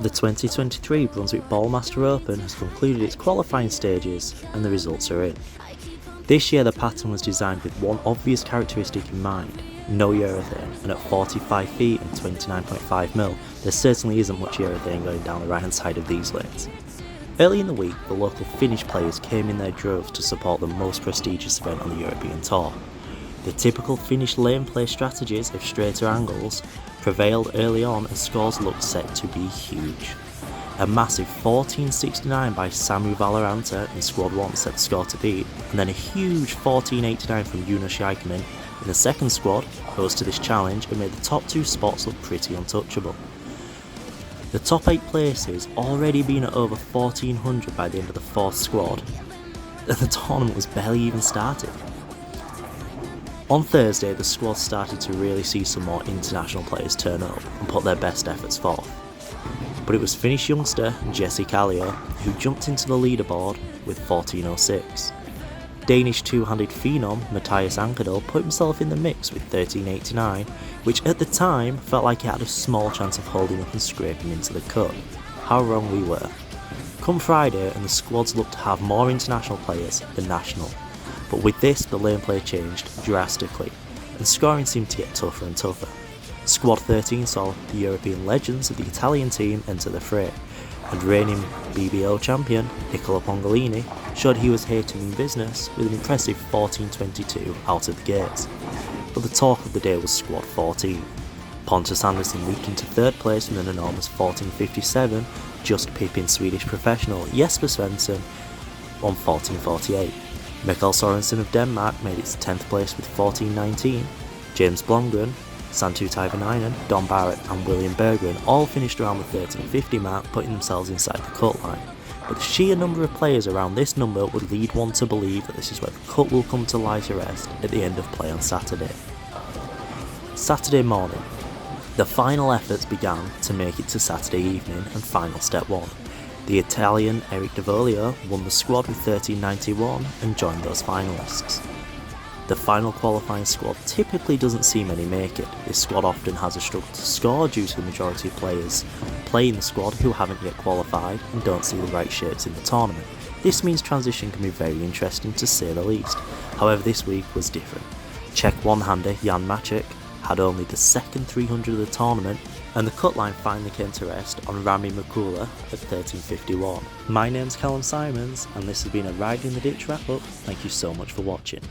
The 2023 Brunswick Bowlmaster Open has concluded its qualifying stages and the results are in. This year the pattern was designed with one obvious characteristic in mind: no urethane, and at 45 feet and 29.5mm there certainly isn't much urethane going down the right hand side of these lanes. Early in the week the local Finnish players came in their droves to support the most prestigious event on the European Tour. The typical Finnish lane play strategies of straighter angles prevailed early on and scores looked set to be huge. A massive 1469 by Samu Valoranta in squad 1 set the score to beat, and then a huge 1489 from Jonas Scheikerman in the second squad rose to this challenge and made the top 2 spots look pretty untouchable. The top 8 places already been at over 1400 by the end of the 4th squad, and the tournament was barely even started. On Thursday the squad started to really see some more international players turn up and put their best efforts forth. But it was Finnish youngster Jesse Kallio who jumped into the leaderboard with 1406. Danish two-handed phenom Matthias Ankerdal put himself in the mix with 1389, which at the time felt like he had a small chance of holding up and scraping into the cut. How wrong we were. Come Friday and the squads looked to have more international players than national. But with this, the lane play changed drastically, and scoring seemed to get tougher and tougher. Squad 13 saw the European legends of the Italian team enter the fray, and reigning BBO champion Nicola Pongolini showed he was here to mean business with an impressive 1422 out of the gates. But the talk of the day was Squad 14. Pontus Andersson leaped into 3rd place with an enormous 1457, just pipping Swedish professional Jesper Svensson on 1448. Mikael Sorensen of Denmark made its 10th place with 1419. James Blomgren, Santu Taivanainen, Don Barrett and William Berggren all finished around the 1350 mark, putting themselves inside the cut line. But the sheer number of players around this number would lead one to believe that this is where the cut will come to lie to rest at the end of play on Saturday. Saturday morning, the final efforts began to make it to Saturday evening and final step 1. The Italian Eric Davolio won the squad with 1391 and joined those finalists. The final qualifying squad typically doesn't see many make it. This squad often has a struggle to score due to the majority of players playing the squad who haven't yet qualified and don't see the right shapes in the tournament. This means transition can be very interesting to say the least. However, this week was different. Czech one-hander Jan Maček had only the second 300 of the tournament, and the cut line finally came to rest on Rami Makula at 1351. My name's Callum Simons and this has been a Ride in the Ditch wrap up. Thank you so much for watching.